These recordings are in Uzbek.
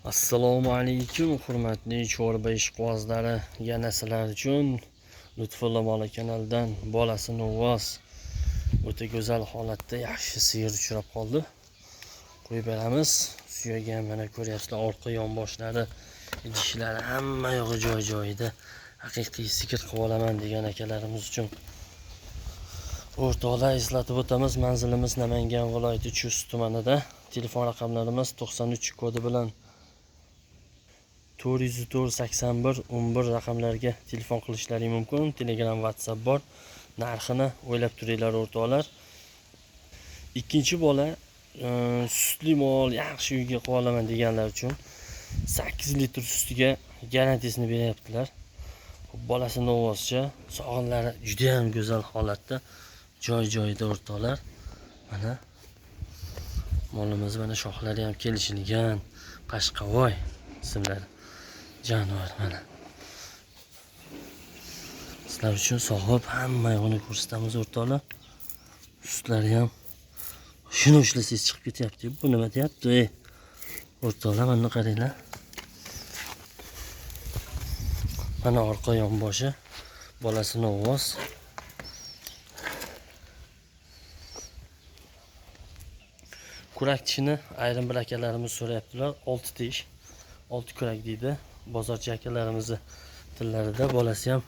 Assalomu alaykum hurmatli chorba ishqibozlari, yana sizlar uchun Lutfulla Mola kanalidan bolasi Novvos o'ta go'zal holatda yaxshi sigir uchrab qoldi. Qo'yib beramiz. Suyaga ham mana ko'ryapsizlar, orqa yonboshlari, idishlari hamma yog'i joy-joyida. Haqiqiy sigir qilib olaman degan akalarimiz uchun o'rtoqlar eslatib o'tamiz. Manzilimiz Namangan viloyati Chust tumanida. Telefon raqamlarimiz 93 kodi bilan 4048111 raqamlarga telefon qilishlaring mumkin. Telegram, WhatsApp bor. Narxini o'ylab turinglar o'rtoqlar. Ikkinchi bola sutli mol yaxshi uyga qilib olaman deganlar uchun 8 litr sutiga garantiyasini beryaptilar. Bolasi Novvoscha, sog'inlari juda ham go'zal holatda, joy-joyida o'rtoqlar. Mana molimiz, mana shoxlari ham kelishilgan, Qashqavoy ismlari. Jonivor mana. Sizlar uchun sog'ib hamma yo'qni ko'rsatamiz o'rtoqlar. Sutlari ham shuni ushlasangiz chiqib ketyapti. Bu nima deyapti? O'rtoqlar mana qaranglar. Mana orqa yonboshi bolasi Novvos. Kurak tishini ayrim bir akalarimiz so'rayaptilar. 6 tish, 6 kurak deydi. Bozorchi akalarimizni tillarida. Bolasi ham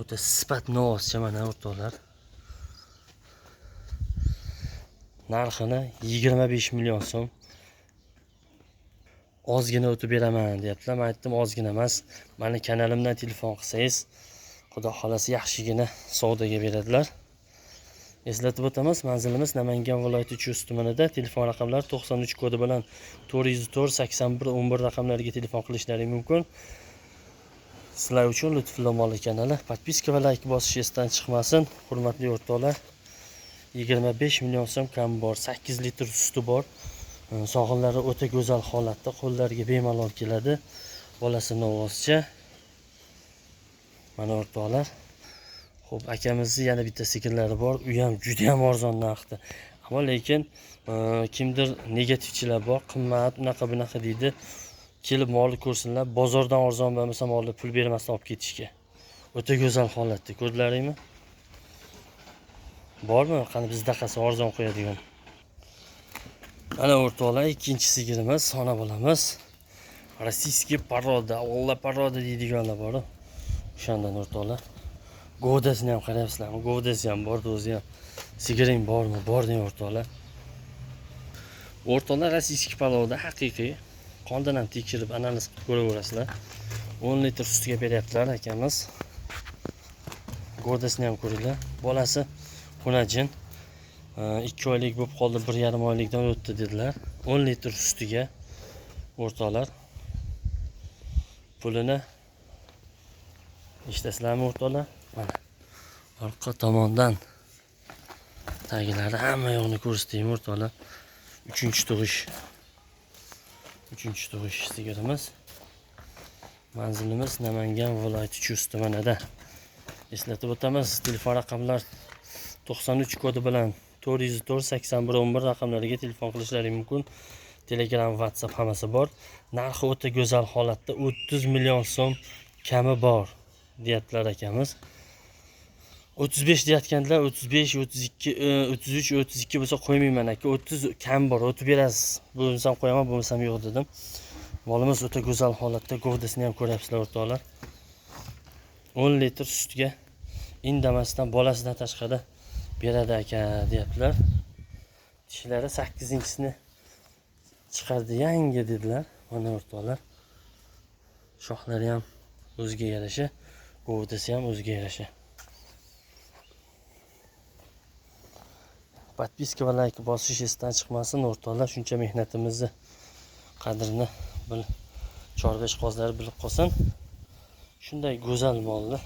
o'ta sifat Novvoscha mana o'rtoqlar. Narxini 25 million so'm. Ozgina o'tib beraman deyaptilar. Men aytdim ozgina emas. Meni kanalimdan telefon qilsangiz, xudo xolasi yaxshigina savdoga beradilar. Eslatib o'tamiz, manzilimiz Namangan viloyati Chust tumanida. Telefon raqamlari 93 kodi bilan 4048111 raqamlariga telefon qilishlaring mumkin. Sizlar uchun Lutfulla Mola kanali podpiska va like bosish esdan chiqmasin. Hurmatli o'rtoqlar, 25 million so'm kam bor, 8 litr suti bor. Sog'inlari o'ta go'zal holatda, qo'llariga bemalol keladi. Bolasi Novvoscha. Mana o'rtoqlar. Xo'p, akamizni yana bitta sigirlari bor. U ham juda ham arzon narxda. Ammo lekin kimdir negativchilar bor, qimmat, bunaqa deydi. Kelib molni ko'rsinlar, bozordan arzon bo'lmasa molni pul bermasdan olib ketishga. O'ta go'zal holatda, ko'rdilaringmi? Bormi? Qani bizda qasa arzon qo'yadigan. Mana o'rtoqlar, ikkinchi sigirimiz, ona bolamiz. Rossiyskiy poroda, Alla poroda deydiganlar bor. O'shandan o'rtoqlar. Govdasini ham qarayapsizlarmi? Govdasi ham bor, o'zi ham. Sigiring bormi? Bor deng o'rtoqlar. O'rtoqlar, rossiyskiy poroda haqiqiy. Qondan ham tekshirib analiz qilib ko'raverasizlar. 10 litr sutiga beryaptilar akamiz. Govdasini ham ko'ringlar. Bolasi xunajin. 2 oylik bo'lib qoldi, 1,5 oylikdan o'tdi dedilar. 10 litr sutiga o'rtoqlar. Pulini eshitasizlarmi o'rtoqlar? Mana orqa tomondan taglari hamma yo'qni ko'rsataymi o'rtoqlar. 3-tug'ish. 3-tug'ish sigirimiz. Manzilimiz Namangan viloyati Chust tumanida. Eslatib o'tamiz, telefon raqamlar 93 kodi bilan 4048111 raqamlariga telefon qilishlaring mumkin. Telegram, WhatsApp hammasi bor. Narxi o'ta go'zal holatda, 30 million so'm kami bor deyaptilar akamiz. 35 deyotganlar, 35, 32, 33, 32 bo'lsa qo'ymayman aka. 30 kam bor, o'tib berasiz. Bo'lsam qo'yaman, bo'lmasam yo'q dedim. Molimiz o'ta go'zal holatda, govdasini ham ko'ryapsizlar o'rtoqlar. 10 litr sutga indamasdan bolasidan tashqari beradi aka deyaptilar. Tishlari 8-sini chiqardi, yangi dedilar. Mana o'rtoqlar. Shoxlari ham o'ziga yarasha, govdasi ham o'ziga yarasha. Podpiska va like bosish esdan chiqmasin o'rtoqlar. Shuncha mehnatimizni qadrini chorva ishqibozlari bilib qolsin. Shunday go'zal molni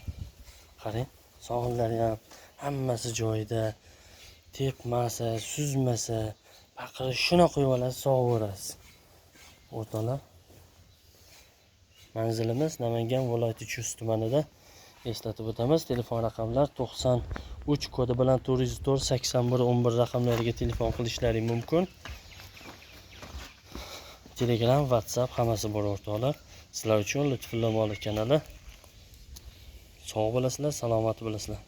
qarang, sog'inlari ham hammasi joyida. Tepmasa, suzmasa, baqirish shuna qo'yib olasiz, sog'averasiz. O'rtoqlar, manzilimiz Namangan viloyati Chust tumanida. Eslatib o'tamiz, telefon raqamlar 93 kodi bilan 4048111 raqamlariga telefon qilishlaring mumkin. Telegram, WhatsApp hammasi bor o'rtoqlar. Sizlar uchun Lutfulla Molik kanali. Sog' bo'lasizlar, salomat bo'lasizlar.